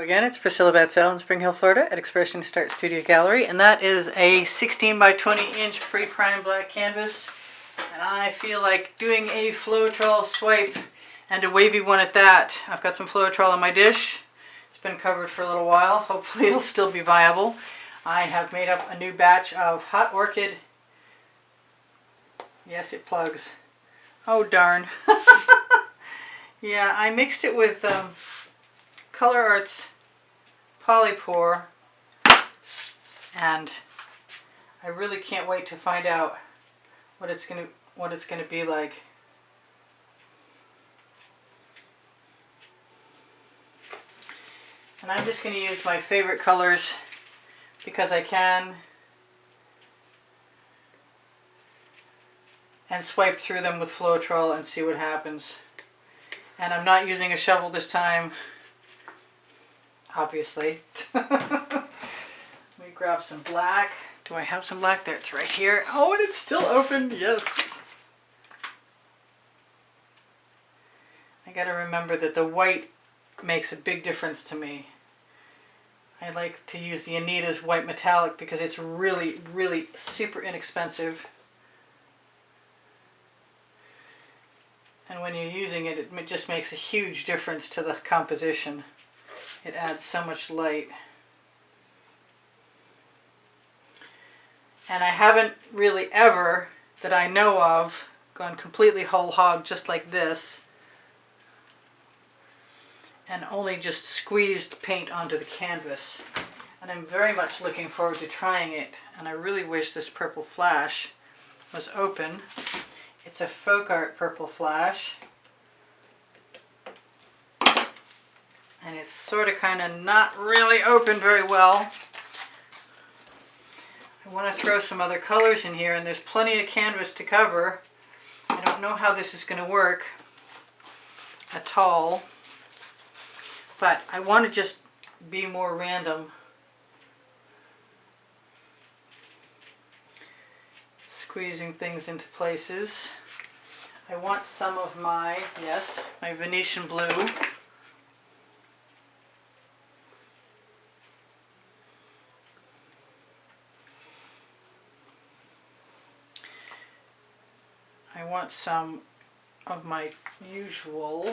Again, it's Priscilla Batzell in Spring Hill, Florida at Expressionist Art Studio Gallery, and that is a 16 by 20 inch pre-primed black canvas, and I feel like doing a Floetrol swipe and a wavy one at that. I've got some Floetrol on my dish. It's been covered for a little while. Hopefully it'll still be viable. I have made up a new batch of Hot Orchid. Yes, it plugs. Oh darn. Yeah, I mixed it with Color Arts Polypore, and I really can't wait to find out what it's gonna be like. And I'm just going to use my favorite colors because I can, and swipe through them with Floetrol and see what happens. And I'm not using a shovel this time, obviously. Let me grab some black. Do I have some black? There, it's right here. Oh, and it's still open. Yes. I gotta remember that the white makes a big difference to me. I like to use the Anita's white metallic because it's really, really super inexpensive. And when you're using it, it just makes a huge difference to the composition. It adds so much light. And I haven't really ever, that I know of, gone completely whole hog just like this and only just squeezed paint onto the canvas. And I'm very much looking forward to trying it, and I really wish this purple flash was open. It's a folk art purple flash, and it's sort of kind of not really open very well. I want to throw some other colors in here, and there's plenty of canvas to cover. I don't know how this is going to work at all, but I want to just be more random. Squeezing things into places. I want some of my, yes, my Venetian blue. I want some of my usual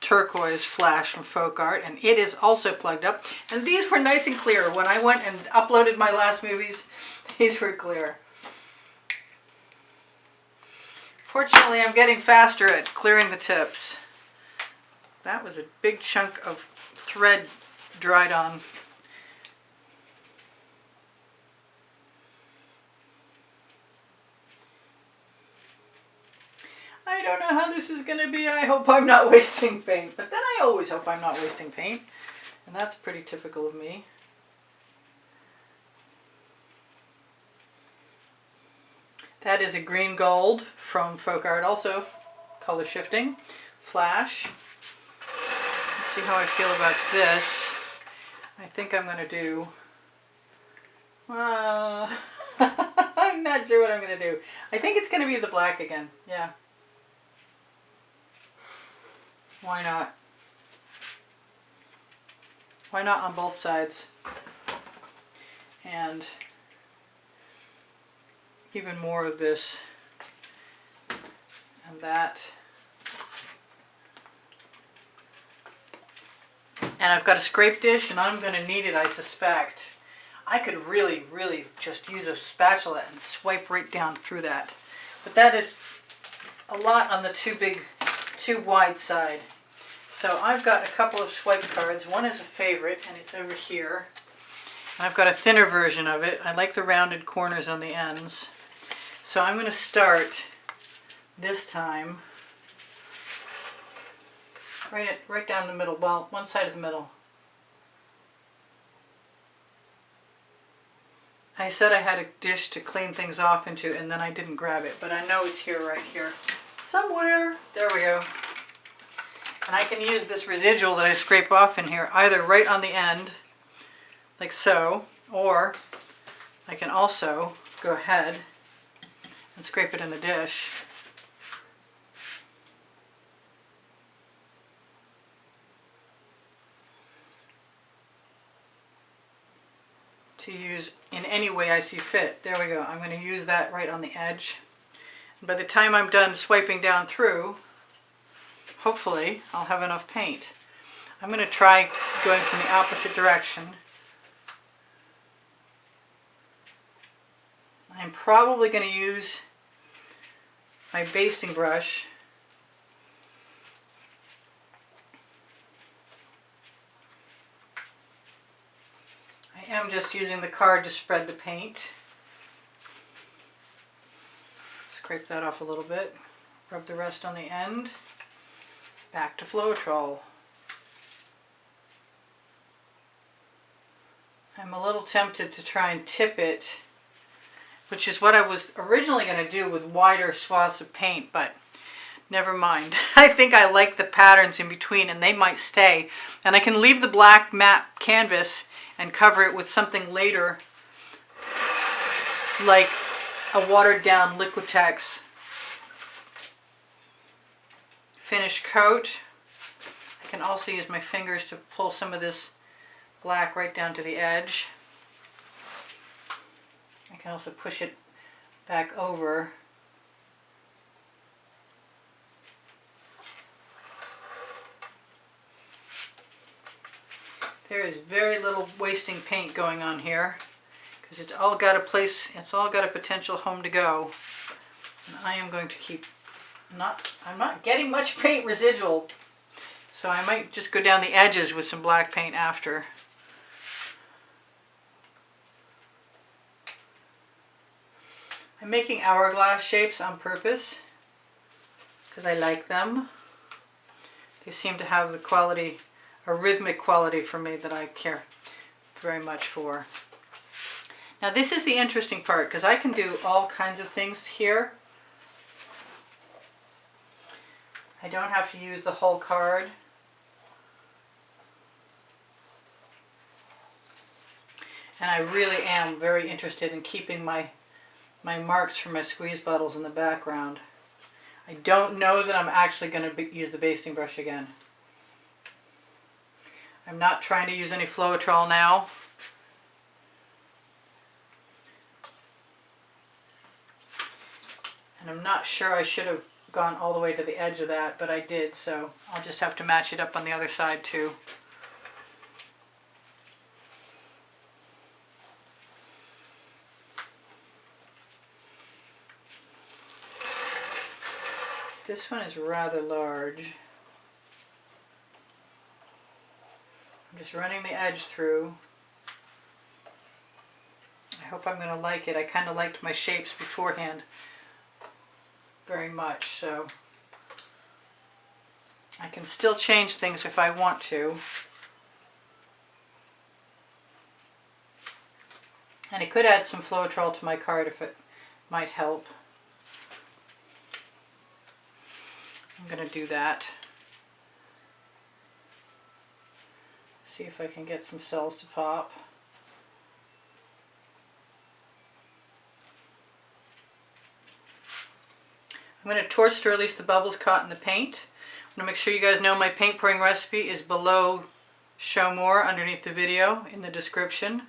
turquoise flash from Folk Art, and it is also plugged up. And these were nice and clear. When I went and uploaded my last movies, these were clear. Fortunately, I'm getting faster at clearing the tips. That was a big chunk of thread dried on. I don't know how this is going to be. I hope I'm not wasting paint. But then I always hope I'm not wasting paint. And that's pretty typical of me. That is a green gold from Folk Art, also color shifting. Flash. Let's see how I feel about this. I think I'm going to do... I'm not sure what I'm going to do. I think it's going to be the black again. Yeah. Why not? Why not on both sides? And even more of this and that. And I've got a scrape dish, and I'm going to need it, I suspect. I could really, really just use a spatula and swipe right down through that. But that is a lot on the too wide side. So I've got a couple of swipe cards. One is a favorite, and it's over here. And I've got a thinner version of it. I like the rounded corners on the ends. So I'm going to start this time right down the middle. Well, one side of the middle. I said I had a dish to clean things off into, and then I didn't grab it, but I know it's here, right here. Somewhere. There we go. And I can use this residual that I scrape off in here either right on the end, like so, or I can also go ahead and scrape it in the dish. to use in any way I see fit. There we go. I'm going to use that right on the edge. By the time I'm done swiping down through, hopefully I'll have enough paint. I'm going to try going from the opposite direction. I'm probably going to use my basting brush. I am just using the card to spread the paint. Scrape that off a little bit. Rub the rest on the end. Back to Floetrol. I'm a little tempted to try and tip it, which is what I was originally going to do with wider swaths of paint, but never mind. I think I like the patterns in between and they might stay. And I can leave the black matte canvas and cover it with something later, like a watered down Liquitex finish coat. I can also use my fingers to pull some of this black right down to the edge. I can also push it back over. There is very little wasting paint going on here because it's all got a place, it's all got a potential home to go. And I am going to keep, I'm not getting much paint residual, so I might just go down the edges with some black paint after. I'm making hourglass shapes on purpose because I like them. They seem to have the quality, a rhythmic quality for me that I care very much for. Now this is the interesting part because I can do all kinds of things here. I don't have to use the whole card. And I really am very interested in keeping my marks from my squeeze bottles in the background. I don't know that I'm actually going to use the basting brush again. I'm not trying to use any Floetrol now. And I'm not sure I should have gone all the way to the edge of that, but I did, so I'll just have to match it up on the other side too. This one is rather large. I'm just running the edge through. I hope I'm going to like it. I kind of liked my shapes beforehand very much, so I can still change things if I want to. And I could add some Floetrol to my card if it might help. I'm going to do that. See if I can get some cells to pop. I'm going to torch to release the bubbles caught in the paint. I'm going to make sure you guys know my paint pouring recipe is below Show More underneath the video in the description.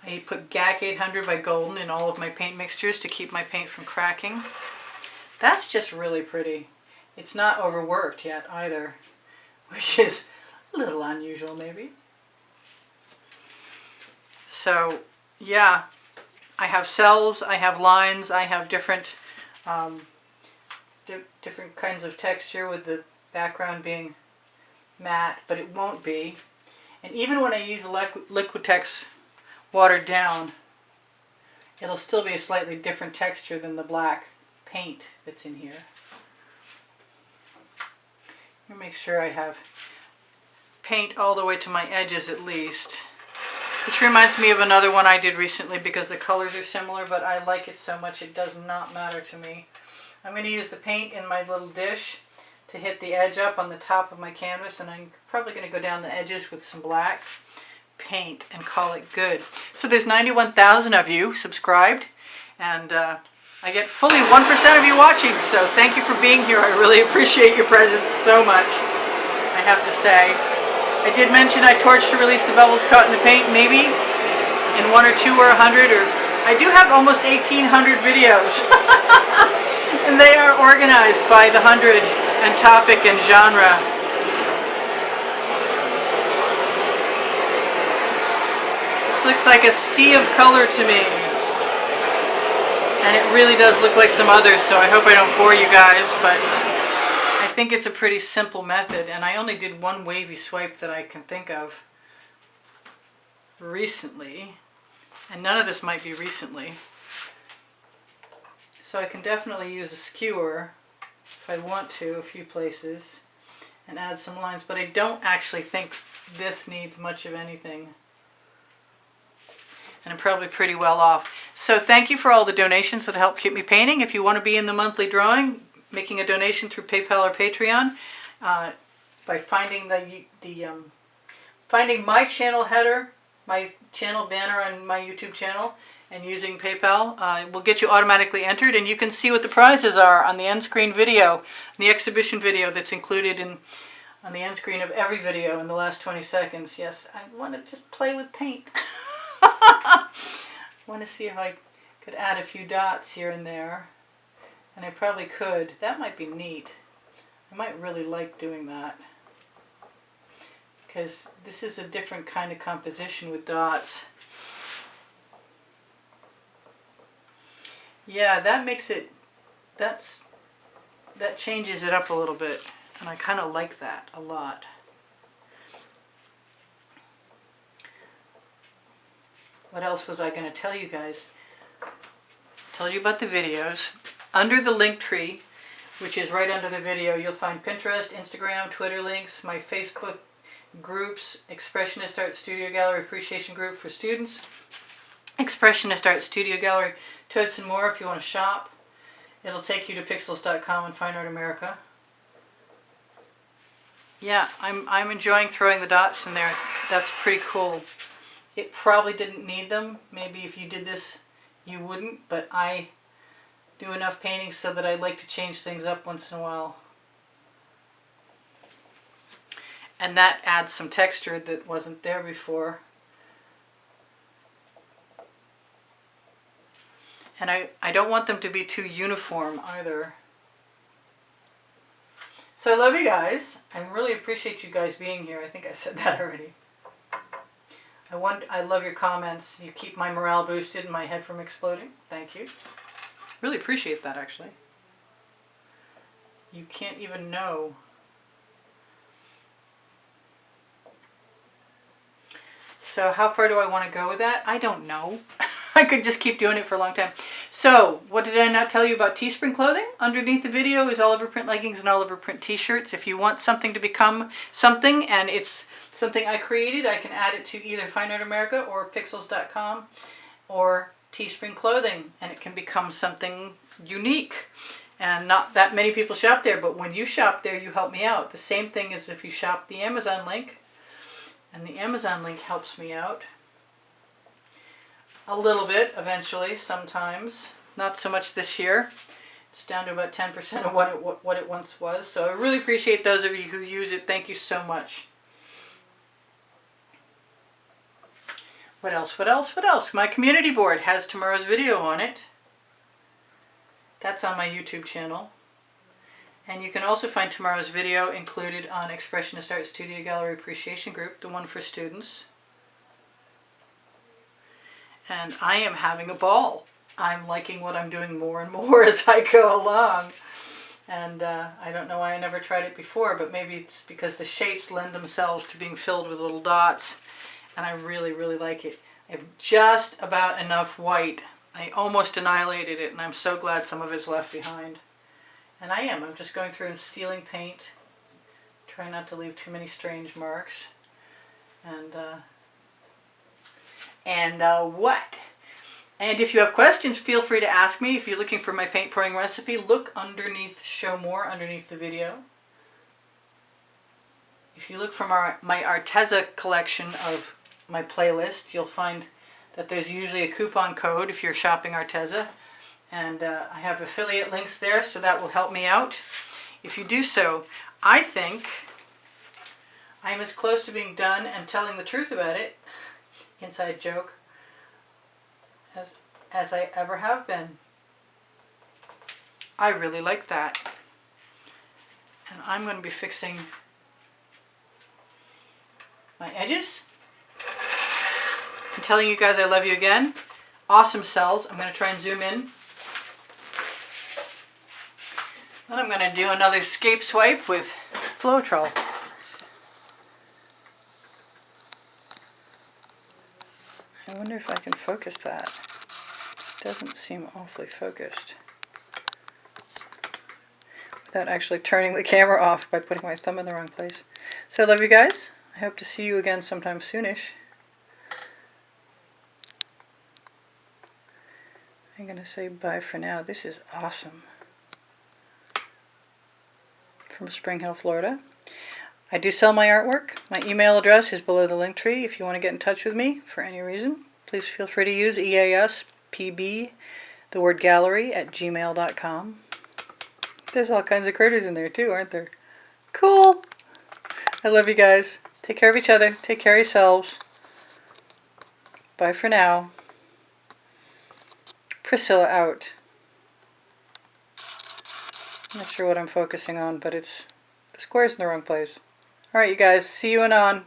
I put GAC 800 by Golden in all of my paint mixtures to keep my paint from cracking. That's just really pretty. It's not overworked yet either, which is a little unusual maybe. So yeah, I have cells, I have lines, I have different different kinds of texture with the background being matte, but it won't be. And even when I use Liquitex watered down, it'll still be a slightly different texture than the black paint that's in here. I'm going to make sure I have paint all the way to my edges at least. This reminds me of another one I did recently because the colors are similar, but I like it so much it does not matter to me. I'm going to use the paint in my little dish to hit the edge up on the top of my canvas, and I'm probably going to go down the edges with some black paint and call it good. So there's 91,000 of you subscribed, and I get fully 1% of you watching, so thank you for being here. I really appreciate your presence so much, I have to say. I did mention I torched to release the bubbles caught in the paint. Maybe in 1 or 2 or 100, or I do have almost 1,800 videos. And they are organized by the 100 and topic and genre. This looks like a sea of color to me. And it really does look like some others, so I hope I don't bore you guys, but I think it's a pretty simple method, and I only did one wavy swipe that I can think of recently, and none of this might be recently. So I can definitely use a skewer if I want to a few places and add some lines, but I don't actually think this needs much of anything. And I'm probably pretty well off. So thank you for all the donations that help keep me painting. If you want to be in the monthly drawing, making a donation through PayPal or Patreon, by finding finding my channel header, my channel banner on my YouTube channel, and using PayPal, will get you automatically entered, and you can see what the prizes are on the end screen video, the exhibition video that's included on the end screen of every video in the last 20 seconds. Yes, I want to just play with paint. I want to see if I could add a few dots here and there, and I probably could. That might be neat. I might really like doing that, because this is a different kind of composition with dots. Yeah, that makes it, that changes it up a little bit, and I kind of like that a lot. What else was I going to tell you guys? Tell you about the videos. Under the link tree, which is right under the video, you'll find Pinterest, Instagram, Twitter links, my Facebook groups, Expressionist Art Studio Gallery Appreciation Group for students, Expressionist Art Studio Gallery, Totes and more if you want to shop. It'll take you to pixels.com and Fine Art America. Yeah, I'm enjoying throwing the dots in there. That's pretty cool. It probably didn't need them. Maybe if you did this, you wouldn't, but I do enough painting so that I like to change things up once in a while. And that adds some texture that wasn't there before. And I don't want them to be too uniform either. So I love you guys. I really appreciate you guys being here. I think I said that already. I love your comments. You keep my morale boosted and my head from exploding. Thank you. Really appreciate that, actually. You can't even know. So how far do I want to go with that? I don't know. I could just keep doing it for a long time. So, what did I not tell you about Teespring clothing? Underneath the video is Oliver Print leggings and Oliver Print t-shirts. If you want something to become something, and it's something I created, I can add it to either Fine Art America or Pixels.com or Teespring clothing, and it can become something unique. And not that many people shop there, but when you shop there, you help me out. The same thing as if you shop the Amazon link, and the Amazon link helps me out a little bit eventually, sometimes. Not so much this year. It's down to about 10% of what it once was. So I really appreciate those of you who use it. Thank you so much. What else? What else? What else? My community board has tomorrow's video on it. That's on my YouTube channel. And you can also find tomorrow's video included on Expressionist Art Studio Gallery Appreciation Group, the one for students. And I am having a ball. I'm liking what I'm doing more and more as I go along. And I don't know why I never tried it before, but maybe it's because the shapes lend themselves to being filled with little dots. And I really, really like it. I have just about enough white. I almost annihilated it, and I'm so glad some of it's left behind. And I'm just going through and stealing paint. Trying not to leave too many strange marks. And what? And if you have questions, feel free to ask me. If you're looking for my paint pouring recipe, look underneath Show More, underneath the video. If you look from my Arteza collection of my playlist, you'll find that there's usually a coupon code if you're shopping Arteza. And I have affiliate links there, so that will help me out. If you do so, I think I'm as close to being done and telling the truth about it, inside joke, as I ever have been. I really like that. And I'm going to be fixing my edges. I'm telling you guys I love you again. Awesome cells. I'm going to try and zoom in. Then I'm going to do another escape swipe with Floetrol. I wonder if I can focus that. It doesn't seem awfully focused. Without actually turning the camera off by putting my thumb in the wrong place. So I love you guys. I hope to see you again sometime soonish. I'm going to say bye for now. This is awesome. From Spring Hill, Florida. I do sell my artwork. My email address is below the link tree. If you want to get in touch with me for any reason, please feel free to use easpbgallery @gmail.com. There's all kinds of critters in there too, aren't there? Cool! I love you guys. Take care of each other. Take care of yourselves. Bye for now. Priscilla out. I'm not sure what I'm focusing on, but the square's in the wrong place. Alright, you guys. See you anon.